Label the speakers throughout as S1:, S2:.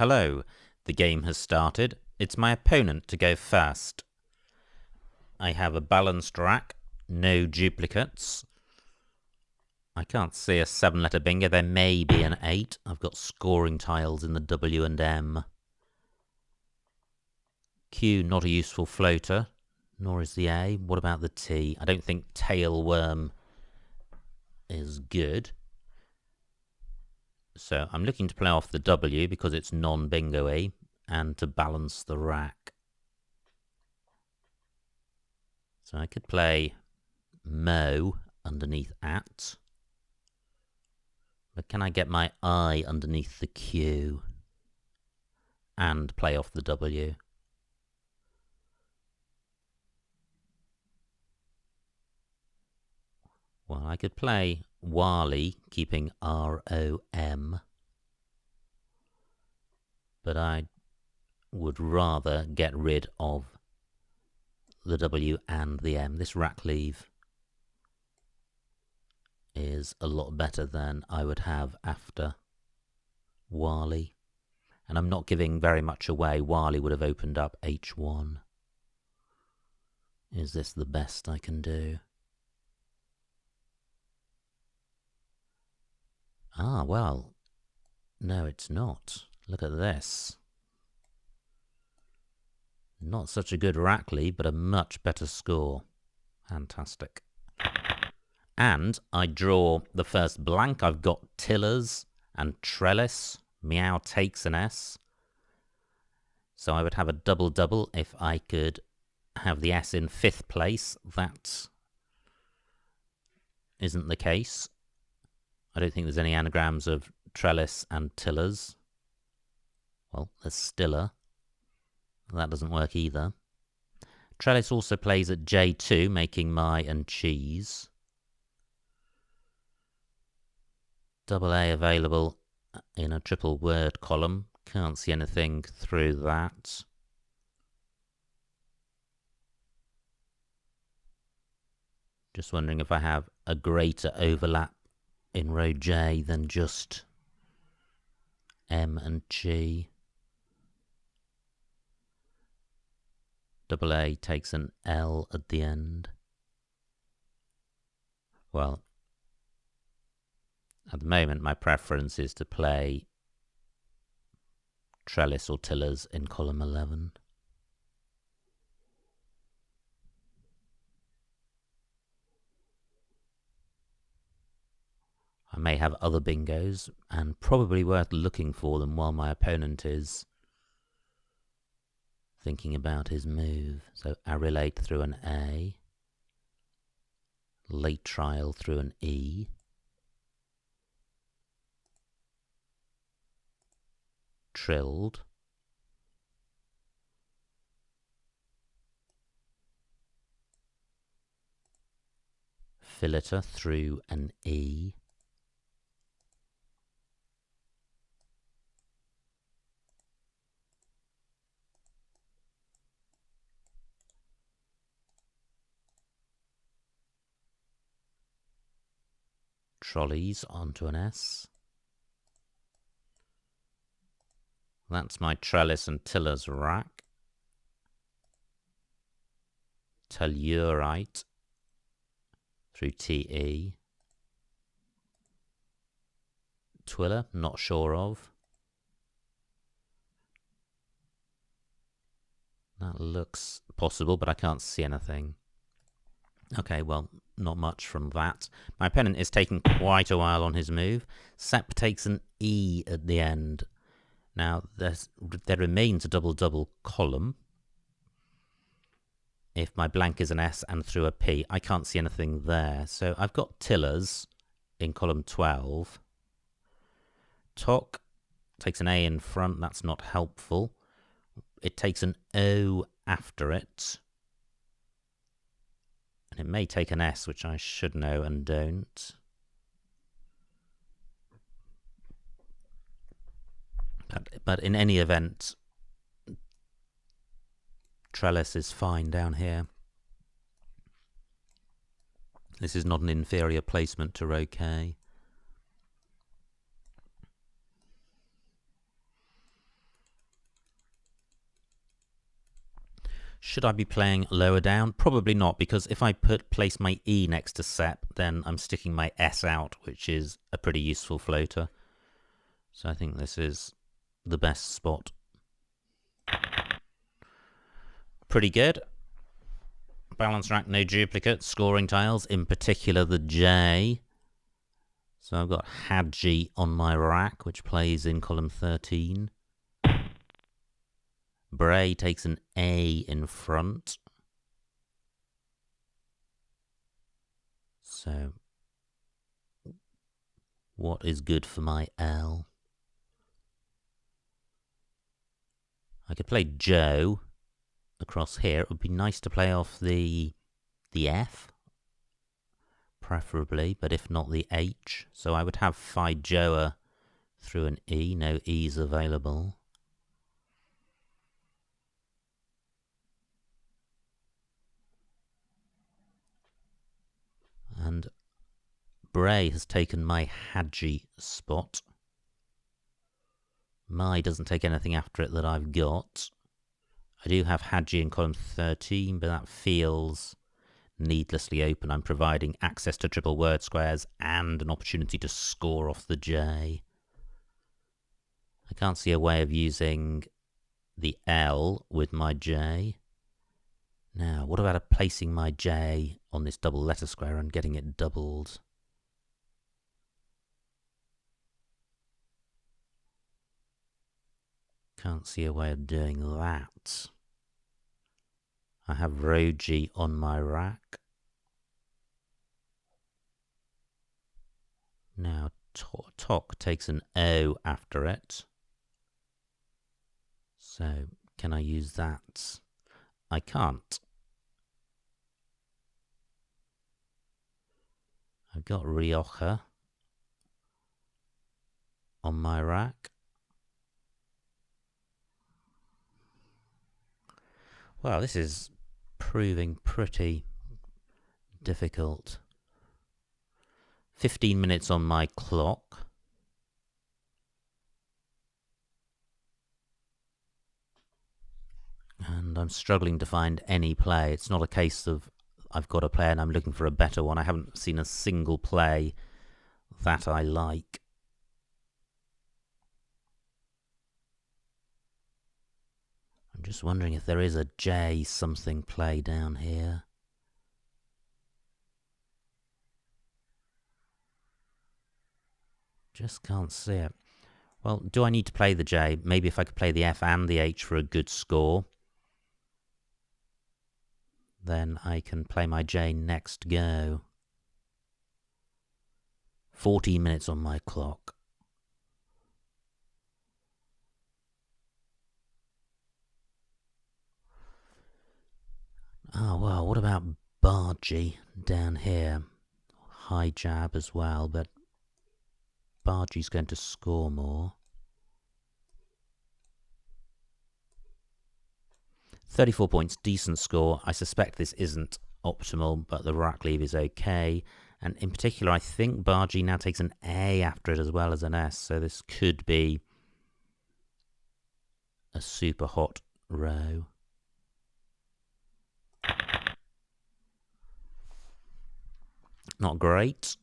S1: Hello, the game has started. It's my opponent to go first. I have a balanced rack, no duplicates. I can't see a 7-letter bingo. There may be an 8. I've got scoring tiles in the W and M. Q, not a useful floater, nor is the A. What about the T? I don't think tailworm is good. So I'm looking to play off the W because it's non-bingo-y and to balance the rack. So I could play Mo underneath at. But can I get my I underneath the Q and play off the W? Well, I could play Wally, keeping R-O-M. But I would rather get rid of the W and the M. This rack leave is a lot better than I would have after Wally. And I'm not giving very much away. Wally would have opened up H1. Is this the best I can do? Ah, well, no, it's not. Look at this. Not such a good rack lead, but a much better score. Fantastic. And I draw the first blank. I've got Tillers and Trellis. Meow takes an S. So I would have a double-double if I could have the S in 5th place. That isn't the case. I don't think there's any anagrams of Trellis and Tillers. Well, there's Stiller. That doesn't work either. Trellis also plays at J2, making my and cheese. Double A available in a triple word column. Can't see anything through that. Just wondering if I have a greater overlap in row J than just M and G. Double A takes an L at the end. Well, at the moment my preference is to play Trellis or Tillers in column 11. I may have other bingos, and probably worth looking for them while my opponent is thinking about his move. So arrelate through an A, late trial through an E, trilled, fileter through an E, trolleys onto an S. That's my Trellis and Tillers rack. Tellurite through TE. Twiller, not sure of. That looks possible, but I can't see anything. Okay, well, not much from that. My opponent is taking quite a while on his move. Sep takes an E at the end. Now, there remains a double-double column. If my blank is an S and through a P, I can't see anything there. So I've got Tillers in column 12. Tok takes an A in front. That's not helpful. It takes an O after it. And it may take an S, which I should know and don't. But in any event, Trellis is fine down here. This is not an inferior placement to row K. Should I be playing lower down? Probably not, because if I place my E next to SEP, then I'm sticking my S out, which is a pretty useful floater. So I think this is the best spot. Pretty good. Balance rack, no duplicate. Scoring tiles, in particular the J. So I've got Hadji on my rack, which plays in column 13. Bray takes an A in front. So, what is good for my L? I could play Joe across here. It would be nice to play off the F, preferably, but if not the H. So I would have Phi Joa through an E. No E's available. And Bray has taken my Hadji spot. Mai doesn't take anything after it that I've got. I do have Hadji in column 13, but that feels needlessly open. I'm providing access to triple word squares and an opportunity to score off the J. I can't see a way of using the L with my J. Now, what about placing my J on this double letter square and getting it doubled? Can't see a way of doing that. I have Roji on my rack. Now, Tok takes an O after it. So, can I use that? I can't. I've got Rioja on my rack. Well, this is proving pretty difficult. 15 minutes on my clock. And I'm struggling to find any play. It's not a case of I've got a play and I'm looking for a better one. I haven't seen a single play that I like. I'm just wondering if there is a J something play down here. Just can't see it. Well, do I need to play the J? Maybe if I could play the F and the H for a good score, then I can play my J next go. 14 minutes on my clock. Oh, well, what about Bargy down here? High jab as well, but Bargy's going to score more. 34 points, decent score. I suspect this isn't optimal, but the rack leave is okay. And in particular, I think Bargy now takes an A after it as well as an S, so this could be a super hot row. Not great,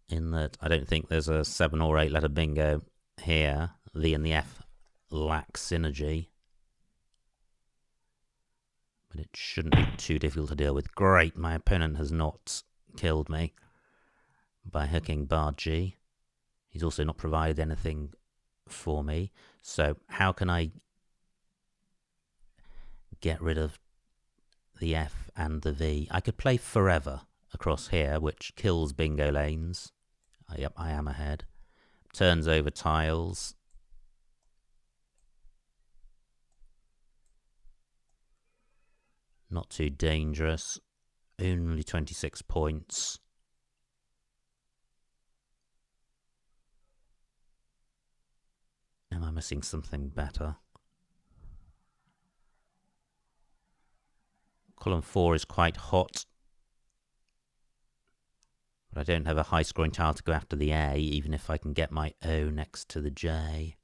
S1: in that I don't think there's a 7 or 8 letter bingo here. The and the F lack synergy, but it shouldn't be too difficult to deal with. Great, my opponent has not killed me by hooking bar G. He's also not provided anything for me. So how can I get rid of the F and the V? I could play Forever across here, which kills bingo lanes. Yep, I am ahead. Turns over tiles. Not too dangerous. Only 26 points. Am I missing something better? Column 4 is quite hot. But I don't have a high scoring tile to go after the A, even if I can get my O next to the J.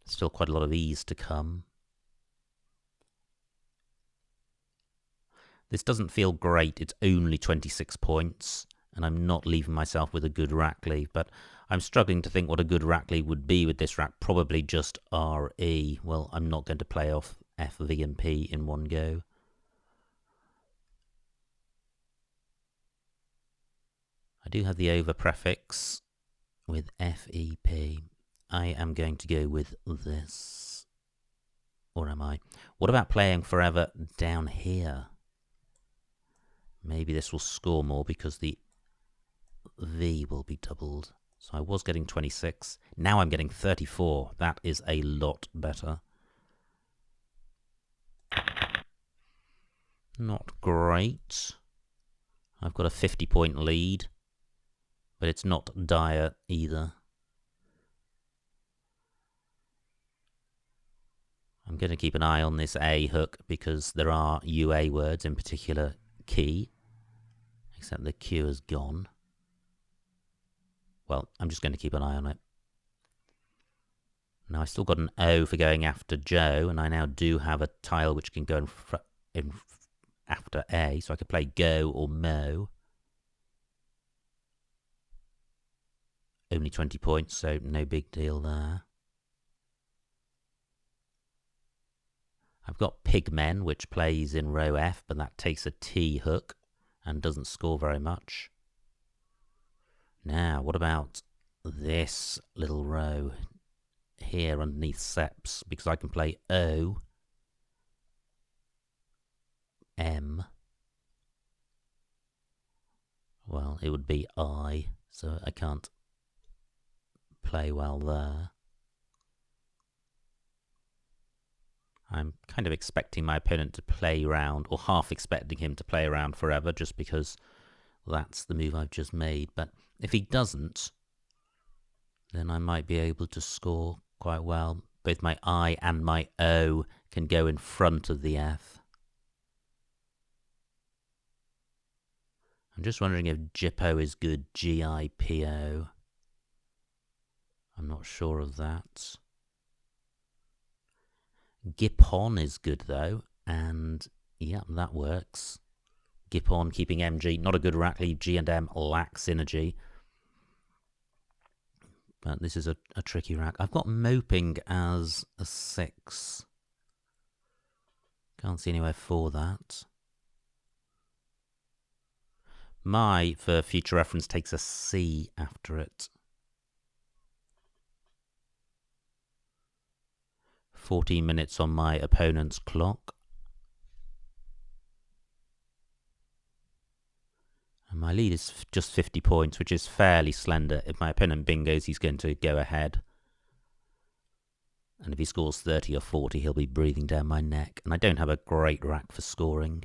S1: Still quite a lot of E's to come. This doesn't feel great. It's only 26 points, and I'm not leaving myself with a good rack leave, but I'm struggling to think what a good rack leave would be with this rack. Probably just RE. Well, I'm not going to play off F, V, and P in one go. I do have the over prefix with FEP. I am going to go with this. Or am I? What about playing forever down here? Maybe this will score more because the V will be doubled. So I was getting 26. Now I'm getting 34. That is a lot better. Not great. I've got a 50-point lead, but it's not dire either. I'm going to keep an eye on this A hook because there are UA words, in particular key, except the Q is gone. Well, I'm just going to keep an eye on it. Now, I still got an O for going after Joe, and I now do have a tile which can go in after A, so I could play Go or Mo. Only 20 points, so no big deal there. I've got Pigmen, which plays in row F, but that takes a T hook and doesn't score very much. Now, what about this little row here underneath Seps? Because I can play O, M. Well, it would be I, so I can't play well there. I'm kind of expecting my opponent to play around, or half expecting him to play around forever, just because that's the move I've just made. But if he doesn't, then I might be able to score quite well. Both my I and my O can go in front of the F. I'm just wondering if Gippo is good, G-I-P-O. I'm not sure of that. Gipon is good, though, and yeah, that works. Gipon keeping MG, not a good rack leave. G and M lack synergy. But this is a tricky rack. I've got Moping as a 6. Can't see anywhere for that. My, for future reference, takes a C after it. 14 minutes on my opponent's clock. And my lead is just 50 points, which is fairly slender. If my opponent bingos, he's going to go ahead. And if he scores 30 or 40, he'll be breathing down my neck. And I don't have a great rack for scoring.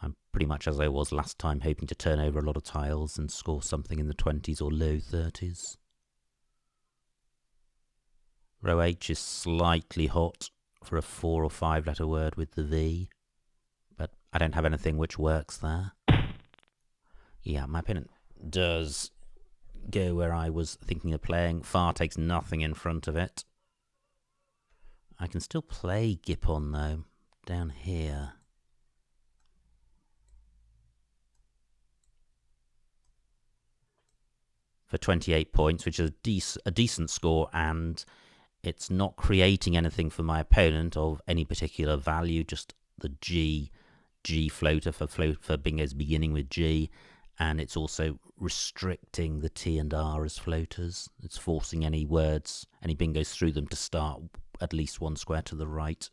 S1: I'm pretty much as I was last time, hoping to turn over a lot of tiles and score something in the 20s or low 30s. Row H is slightly hot for a 4 or 5 letter word with the V, but I don't have anything which works there. Yeah, my opponent does go where I was thinking of playing. Far takes nothing in front of it. I can still play Gipon, though, down here. For 28 points, which is a decent score, and it's not creating anything for my opponent of any particular value, just the G floater for bingos beginning with G, and it's also restricting the T and R as floaters. It's forcing any words, any bingos through them to start at least one square to the right.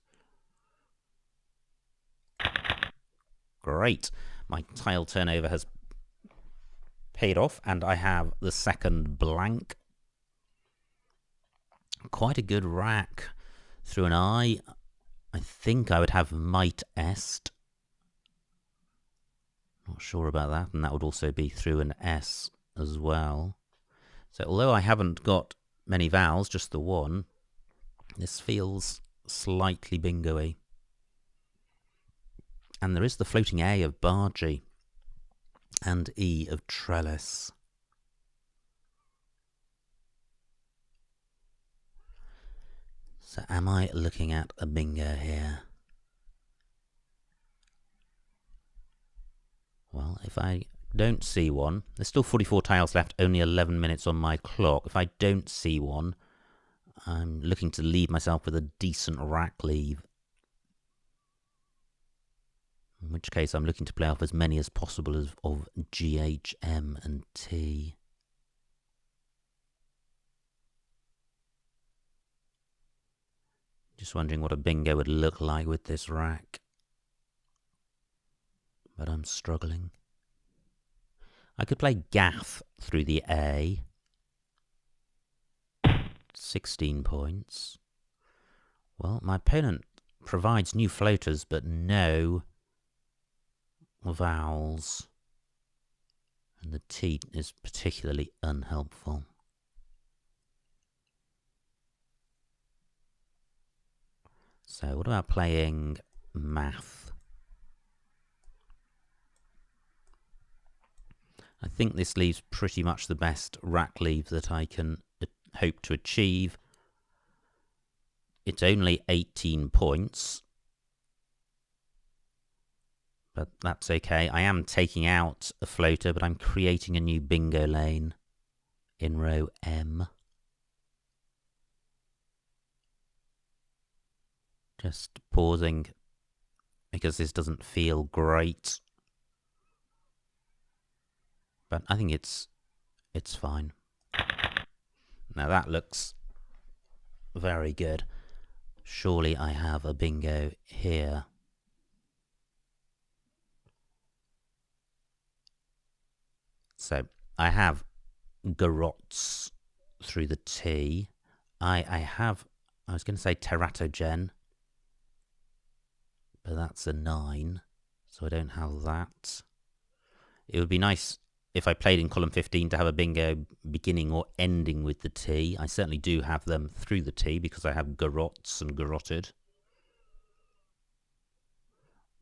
S1: Great. My tile turnover has paid off, and I have the second blank. Quite a good rack. Through an I think I would have Might Est. Not sure about that, and that would also be through an S as well. So although I haven't got many vowels, just the one, this feels slightly bingo-y. And there is the floating A of bargee and E of trellis. So am I looking at a bingo here? Well, if I don't see one, there's still 44 tiles left, only 11 minutes on my clock. If I don't see one, I'm looking to leave myself with a decent rack leave. In which case I'm looking to play off as many as possible of G, H, M and T. Just wondering what a bingo would look like with this rack. But I'm struggling. I could play Gaff through the A. 16 points. Well, my opponent provides new floaters, but no vowels. And the T is particularly unhelpful. So what about playing math? I think this leaves pretty much the best rack leave that I can hope to achieve. It's only 18 points. But that's okay. I am taking out a floater, but I'm creating a new bingo lane in row M. Just pausing because this doesn't feel great. But I think it's fine. Now that looks very good. Surely I have a bingo here. So I have garrots through the T. I was going to say teratogen, but that's a 9, so I don't have that. It would be nice if I played in column 15 to have a bingo beginning or ending with the T. I certainly do have them through the T because I have garrots and garroted.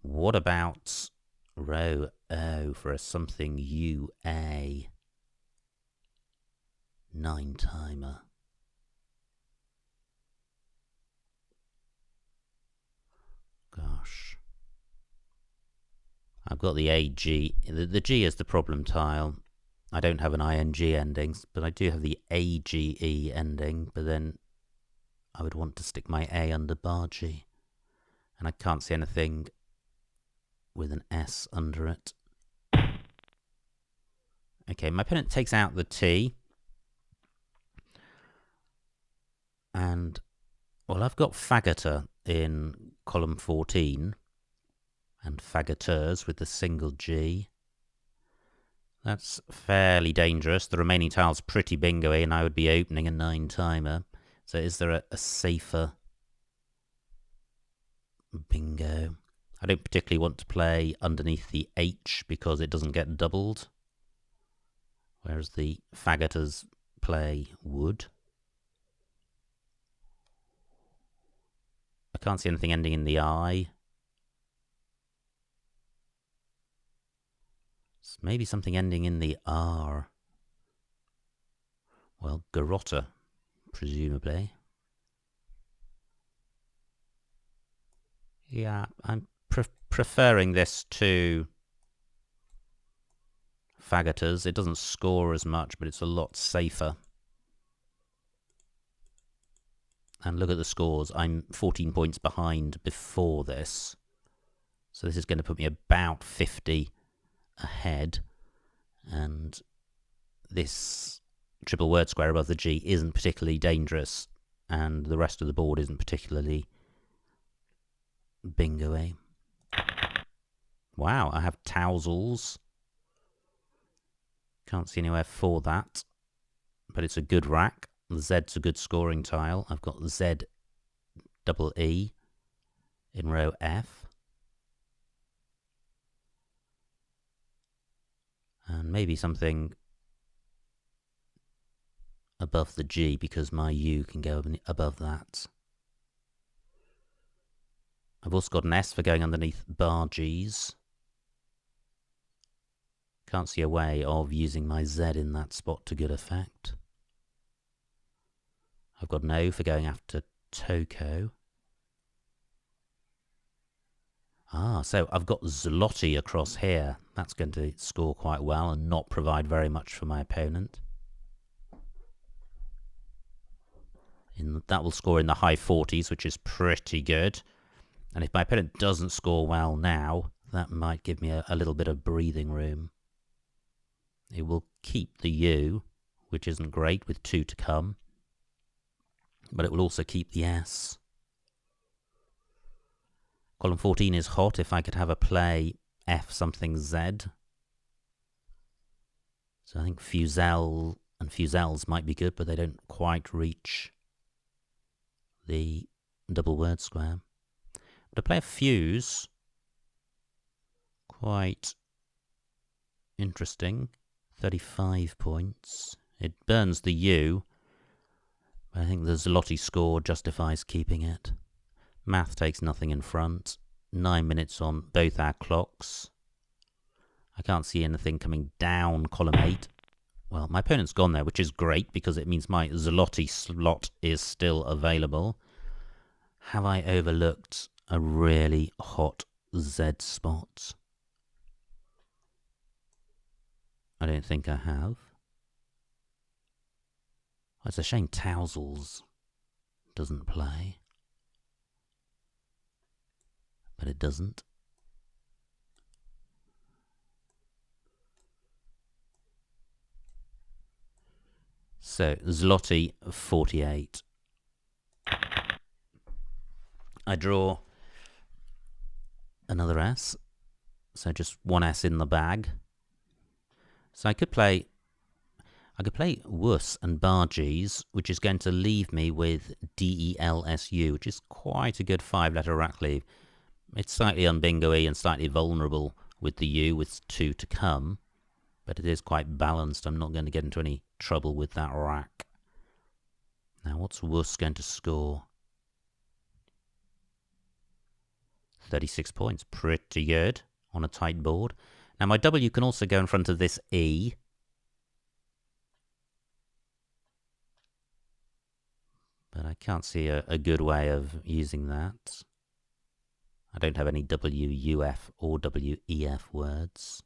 S1: What about row O for a something UA? 9 timer. Gosh. I've got the AG. The G is the problem tile. I don't have an ING ending, but I do have the AGE ending, but then I would want to stick my A under bar G. And I can't see anything with an S under it. Okay, my opponent takes out the T. And, well, I've got faggoter in column 14. And faggoteurs with the single G. That's fairly dangerous. The remaining tile's pretty bingo-y, and I would be opening a 9 timer. So is there a safer bingo? I don't particularly want to play underneath the H because it doesn't get doubled. Whereas the faggoters play would. I can't see anything ending in the I. Maybe something ending in the R. Well, garrotter, presumably. Yeah, I'm preferring this to faggoters. It doesn't score as much, but it's a lot safer. And look at the scores. I'm 14 points behind before this. So this is going to put me about 50 ahead, and this triple word square above the G isn't particularly dangerous, and the rest of the board isn't particularly bingo-y. Wow, I have tousles. Can't see anywhere for that, but it's a good rack. The Z's a good scoring tile. I've got Z double E in row F. And maybe something above the G because my U can go above that. I've also got an S for going underneath bar G's. Can't see a way of using my Z in that spot to good effect. I've got an O for going after Toko. Ah, so I've got Zloty across here. That's going to score quite well and not provide very much for my opponent. That will score in the high 40s, which is pretty good. And if my opponent doesn't score well now, that might give me a little bit of breathing room. It will keep the U, which isn't great with 2 to come. But it will also keep the S. Column 14 is hot. If I could have a play F something Z. So I think Fuzel and Fuzels might be good, but they don't quite reach the double word square. But to play a fuse, quite interesting. 35 points. It burns the U, but I think the Zloty score justifies keeping it. Math takes nothing in front. 9 minutes on both our clocks. I can't see anything coming down column 8. Well, my opponent's gone there, which is great because it means my Zloty slot is still available. Have I overlooked a really hot Z spot? I don't think I have. It's a shame Touzles doesn't play. But it doesn't. So, Zloty 48. I draw another S. So just one S in the bag. So I could play Wuss and Bargees, which is going to leave me with DELSU, which is quite a good 5-letter rack leave. It's slightly unbingo-y and slightly vulnerable with the U with 2 to come, but it is quite balanced. I'm not going to get into any trouble with that rack. Now, what's Wuss going to score? 36 points. Pretty good on a tight board. Now, my W can also go in front of this E. But I can't see a good way of using that. I don't have any WUF or WEF words.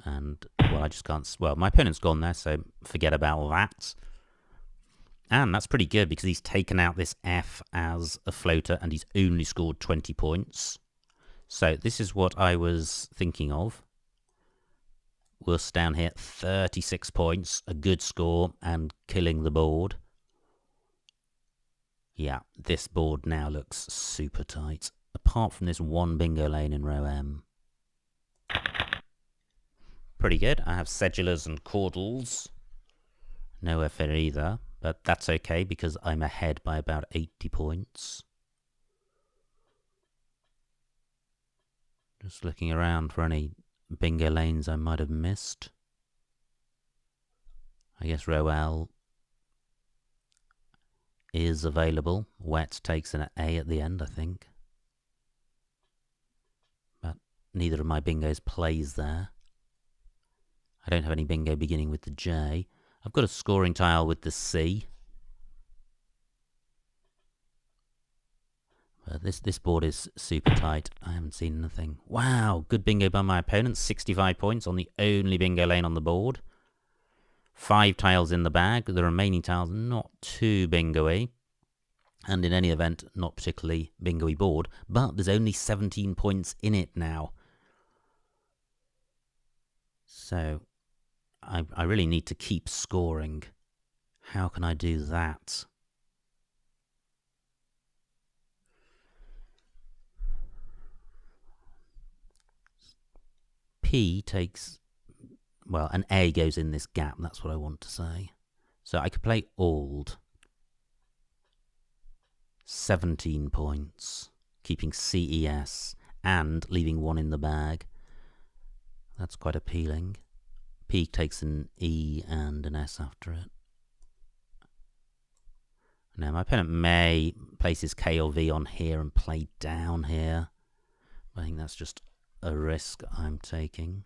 S1: And, well, I just can't... Well, my opponent's gone there, so forget about that. And that's pretty good because he's taken out this F as a floater and he's only scored 20 points. So this is what I was thinking of. Wuss down here, 36 points, a good score and killing the board. Yeah, this board now looks super tight, apart from this one bingo lane in row M. Pretty good. I have cedulars and caudals. Nowhere for either, but that's okay because I'm ahead by about 80 points. Just looking around for any bingo lanes I might have missed. I guess row L is available. Wet takes an A at the end, I think. But neither of my bingos plays there. I don't have any bingo beginning with the J. I've got a scoring tile with the C. But this board is super tight. I haven't seen anything. Wow, good bingo by my opponent. 65 points on the only bingo lane on the board. 5 tiles in the bag. The remaining tiles not too bingo-y. And in any event, not particularly bingo-y board. But there's only 17 points in it now. So I really need to keep scoring. How can I do that? P takes... Well, an A goes in this gap, that's what I want to say. So I could play Ald. 17 points. Keeping CES and leaving 1 in the bag. That's quite appealing. P takes an E and an S after it. Now, my opponent may place his K or V on here and play down here. I think that's just a risk I'm taking.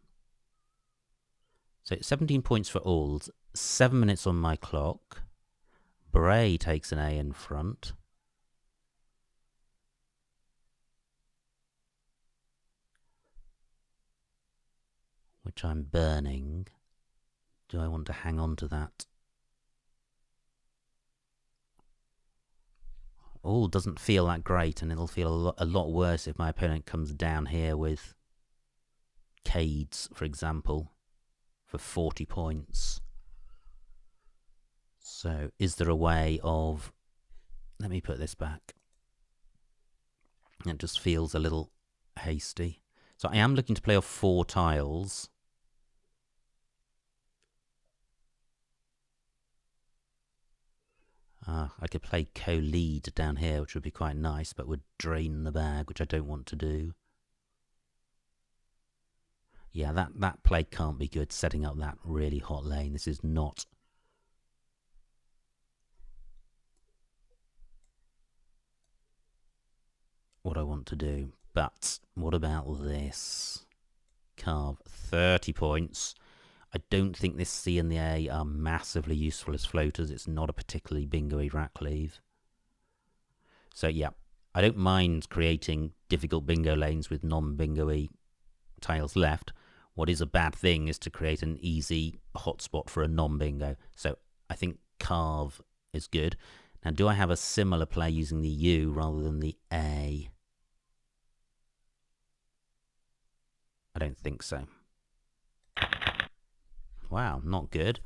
S1: So 17 points for Ald. 7 minutes on my clock. Bray takes an A in front. Which I'm burning. Do I want to hang on to that? Oh, doesn't feel that great, and it'll feel a lot worse if my opponent comes down here with Cades, for example, for 40 points. So, is there a way of... Let me put this back. It just feels a little hasty. So I am looking to play off 4 tiles. I could play co-lead down here, which would be quite nice, but would drain the bag, which I don't want to do. Yeah, that play can't be good, setting up that really hot lane. This is not... what I want to do. But what about this? Carve 30 points. I don't think this C and the A are massively useful as floaters. It's not a particularly bingo-y rack leave. So yeah, I don't mind creating difficult bingo lanes with non-bingo-y tiles left. What is a bad thing is to create an easy hotspot for a non-bingo. So I think carve is good. Now, do I have a similar play using the U rather than the A? I don't think so. Wow, not good.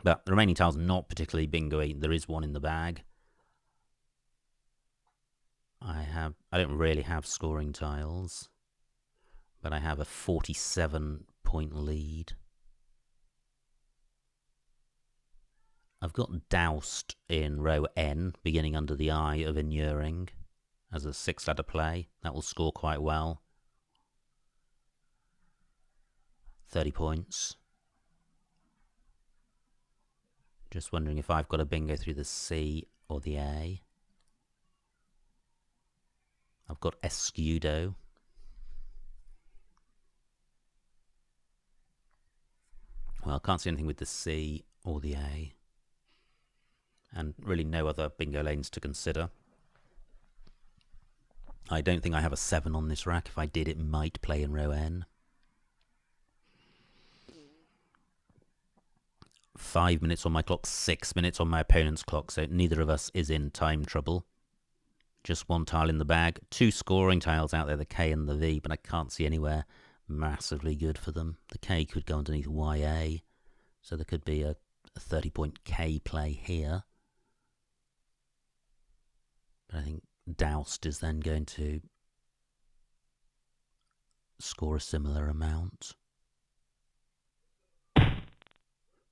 S1: But the remaining tiles are not particularly bingo-y. There is one in the bag. I don't really have scoring tiles, but I have a 47-point lead. I've got doused in row N, beginning under the eye of inuring, as a 6-ladder play. That will score quite well. 30 points. Just wondering if I've got a bingo through the C or the A. I've got Escudo. Well, I can't see anything with the C or the A. And really no other bingo lanes to consider. I don't think I have a 7 on this rack. If I did, it might play in row N. 5 minutes on my clock, 6 minutes on my opponent's clock, so neither of us is in time trouble. Just 1 tile in the bag. 2 scoring tiles out there, the K and the V, but I can't see anywhere massively good for them. The K could go underneath YA, so there could be a 30-point K play here. But I think Doused is then going to score a similar amount.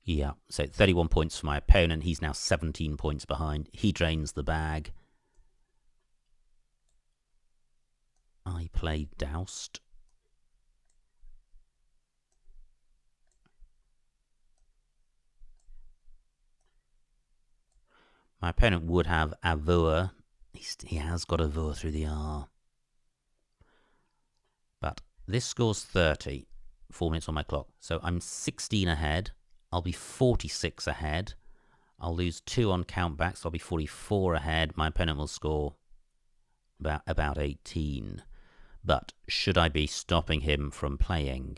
S1: Yeah, so 31 points for my opponent. He's now 17 points behind. He drains the bag. I play Doused. My opponent would have Avur. He has got Avur through the R. But this scores 30. 4 minutes on my clock. So I'm 16 ahead. I'll be 46 ahead. I'll lose 2 on countbacks, so I'll be 44 ahead. My opponent will score about 18. But should I be stopping him from playing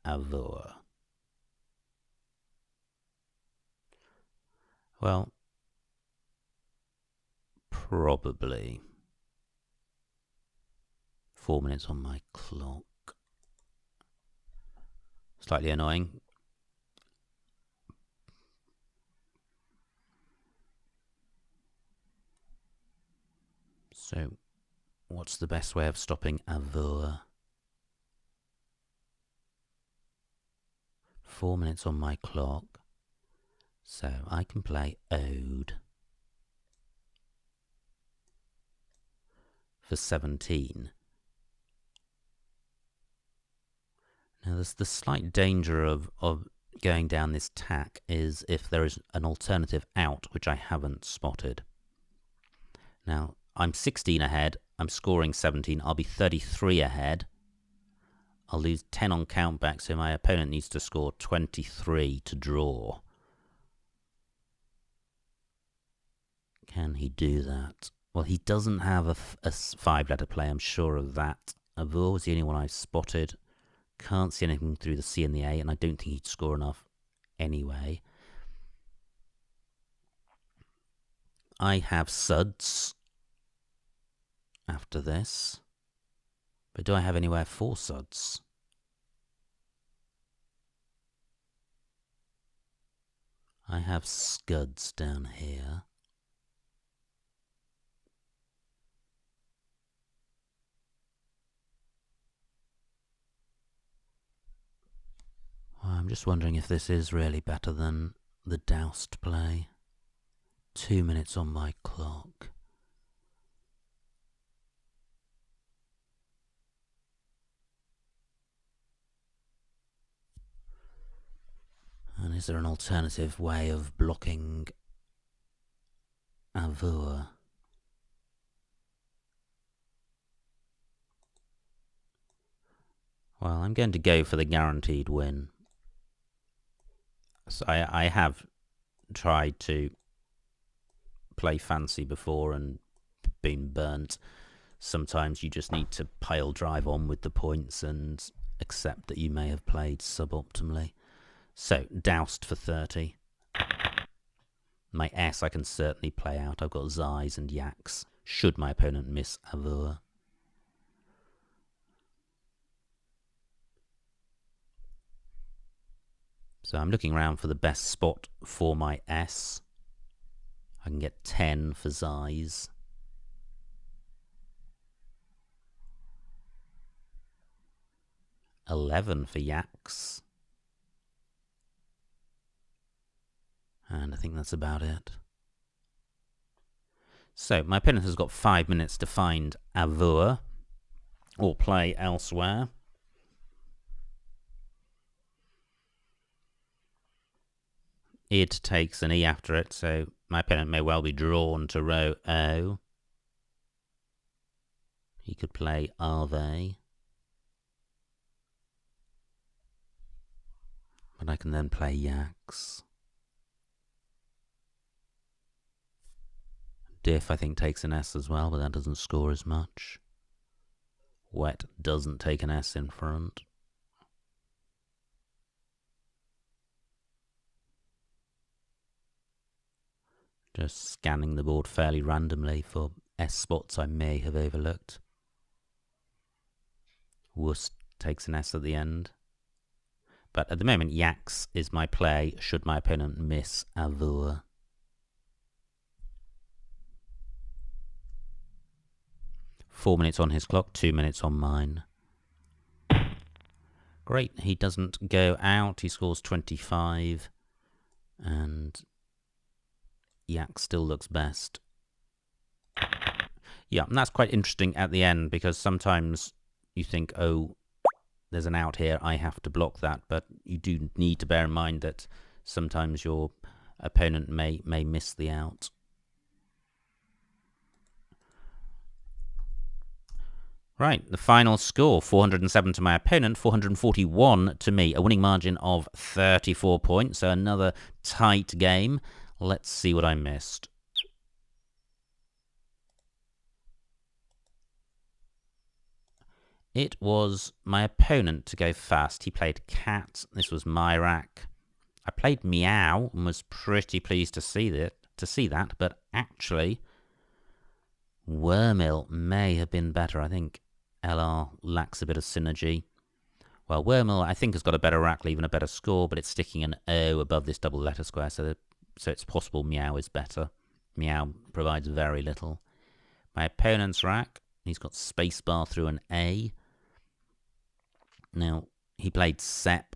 S1: Avur? Well, probably. 4 minutes on my clock. Slightly annoying. So, what's the best way of stopping Avur? 4 minutes on my clock. So, I can play Ode for 17. Now, there's the slight danger of going down this tack is if there is an alternative out, which I haven't spotted. Now, I'm 16 ahead, I'm scoring 17, I'll be 33 ahead. I'll lose 10 on countback, so my opponent needs to score 23 to draw. Can he do that? Well, he doesn't have a 5-letter play, I'm sure of that. Avur was the only one I spotted. Can't see anything through the C and the A, and I don't think he'd score enough anyway. I have suds after this. But do I have anywhere for suds? I have scuds down here. Well, I'm just wondering if this is really better than the doused play. 2 minutes on my clock. And is there an alternative way of blocking Avur? Well, I'm going to go for the guaranteed win. So I have tried to play fancy before and been burnt. Sometimes you just need to pile drive on with the points and accept that you may have played suboptimally. So, doused for 30. My S I can certainly play out. I've got Zais and Yaks, should my opponent miss Avur. So I'm looking around for the best spot for my S. I can get 10 for Zais. $11 for Yaks. And I think that's about it. So my opponent has got 5 minutes to find Avur or play elsewhere. It takes an E after it, so my opponent may well be drawn to row O. He could play Arve. But I can then play Yaks. Diff, I think, takes an S as well, but that doesn't score as much. Wet doesn't take an S in front. Just scanning the board fairly randomly for S spots I may have overlooked. Wust takes an S at the end. But at the moment, Yaks is my play should my opponent miss Avur. Four minutes on his clock, 2 minutes on mine. Great, he doesn't go out, he scores 25. And Yak still looks best. Yeah, and that's quite interesting at the end, because sometimes you think, oh, there's an out here, I have to block that. But you do need to bear in mind that sometimes your opponent may miss the out. Right, the final score, 407 to my opponent, 441 to me. A winning margin of 34 points, so another tight game. Let's see what I missed. It was my opponent to go fast. He played cat. This was Myrak. I played meow and was pretty pleased to see that, but actually Wormill may have been better. I think LR lacks a bit of synergy. Well, Wormill, I think, has got a better rackle, even a better score, but it's sticking an O above this double letter square, so it's possible Meow is better. Meow provides very little. My opponent's rack, he's got spacebar through an A. Now, he played Sep.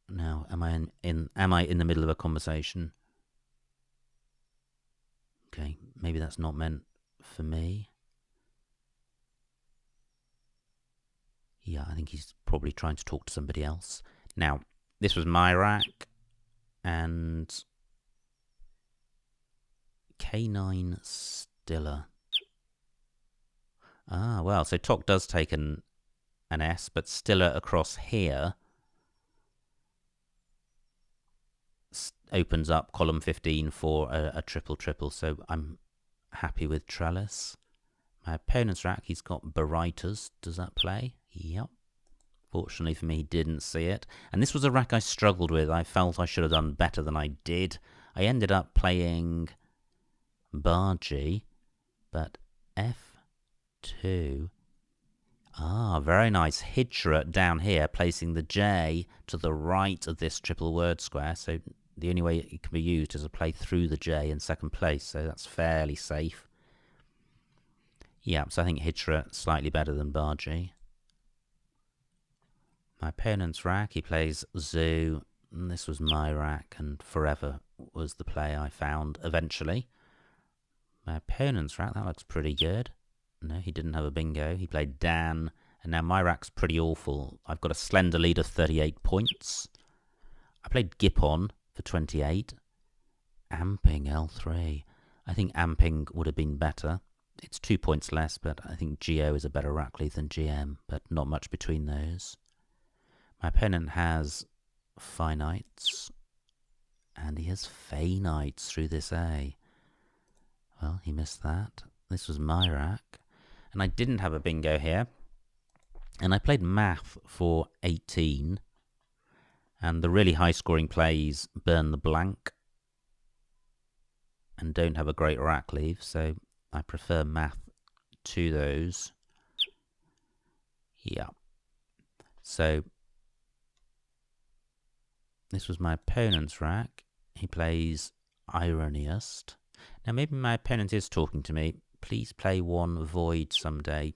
S1: Now, am I in the middle of a conversation? Okay, maybe that's not meant for me. Yeah, I think he's probably trying to talk to somebody else. Now, this was Myrak, and K9 Stiller. Ah, well, so Tok does take an an S, but still across here opens up column 15 for a triple, so I'm happy with trellis. My opponent's rack, he's got barytas. Does that play? Yep. Fortunately for me, he didn't see it. And this was a rack I struggled with. I felt I should have done better than I did. I ended up playing bargee, but F2. Ah, very nice. Hijra down here, placing the J to the right of this triple word square. So the only way it can be used is to play through the J in second place. So that's fairly safe. Yeah, so I think Hijra slightly better than bargee. My opponent's rack, he plays zoo. And this was my rack, and forever was the play I found eventually. My opponent's rack, that looks pretty good. No, he didn't have a bingo. He played Dan, and now my rack's pretty awful. I've got a slender lead of 38 points. I played Gippon for 28. Amping L3. I think Amping would have been better. It's 2 points less, but I think GO is a better rack lead than GM, but not much between those. My opponent has finites, and he has fanites through this A. Well, he missed that. This was my rack, and I didn't have a bingo here. And I played math for 18, and the really high-scoring plays burn the blank and don't have a great rack leave, so I prefer math to those. Yeah. So this was my opponent's rack. He plays Ironiest. Now maybe my opponent is talking to me. Please play one void someday.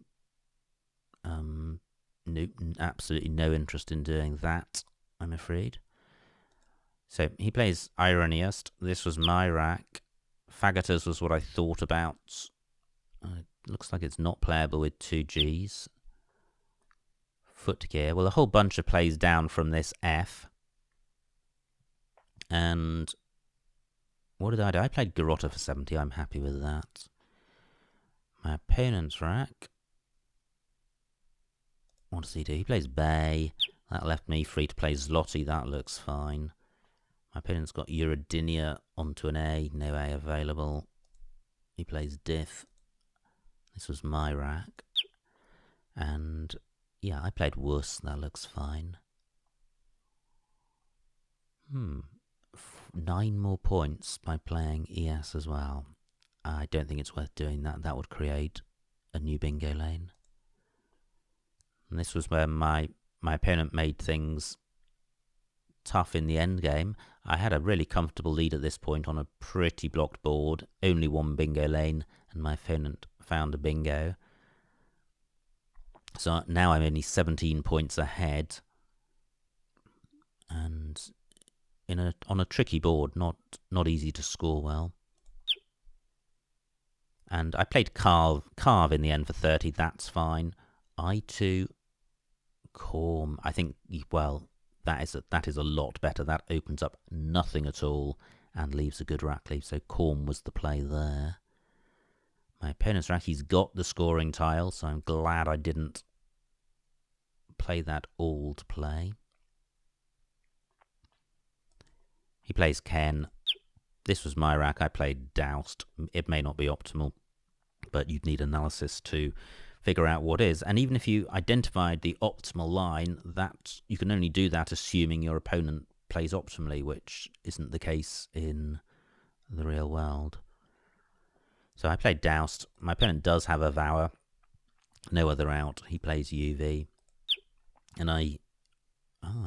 S1: Nope, absolutely no interest in doing that, I'm afraid. So he plays Ironiest. This was my rack. Faggotters was what I thought about. Looks like it's not playable with 2 Gs. Footgear. Well, a whole bunch of plays down from this F. And what did I do? I played Garrotta for 70. I'm happy with that. My opponent's rack. What does he do? He plays Bay. That left me free to play Zloty. That looks fine. My opponent's got Uridinia onto an A. No A available. He plays Diff. This was my rack. And yeah, I played Wuss. That looks fine. 9 more points by playing ES as well. I don't think it's worth doing that. That would create a new bingo lane. And this was where my opponent made things tough in the end game. I had a really comfortable lead at this point on a pretty blocked board. Only 1 bingo lane, and my opponent found a bingo. So now I'm only 17 points ahead. And on a tricky board, not easy to score well. And I played carve in the end for 30. That's fine. I2 Corm. I think, well, that is a lot better. That opens up nothing at all and leaves a good rack leave. So Corm was the play there. My opponent's rack, he's got the scoring tile, so I'm glad I didn't play that old play. He plays Ken. This was my rack. I played Doused. It may not be optimal, but you'd need analysis to figure out what is. And even if you identified the optimal line, that you can only do that assuming your opponent plays optimally, which isn't the case in the real world. So I played Doused. My opponent does have a Vower. No other out. He plays UV. And I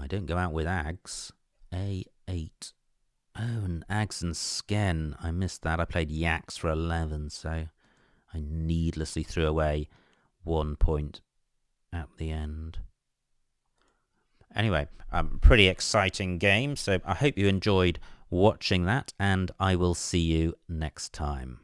S1: don't go out with Ags. A8. Oh, and Ags and Sken. I missed that. I played Yaks for 11, so I needlessly threw away 1 point at the end. Anyway, pretty exciting game, so I hope you enjoyed watching that, and I will see you next time.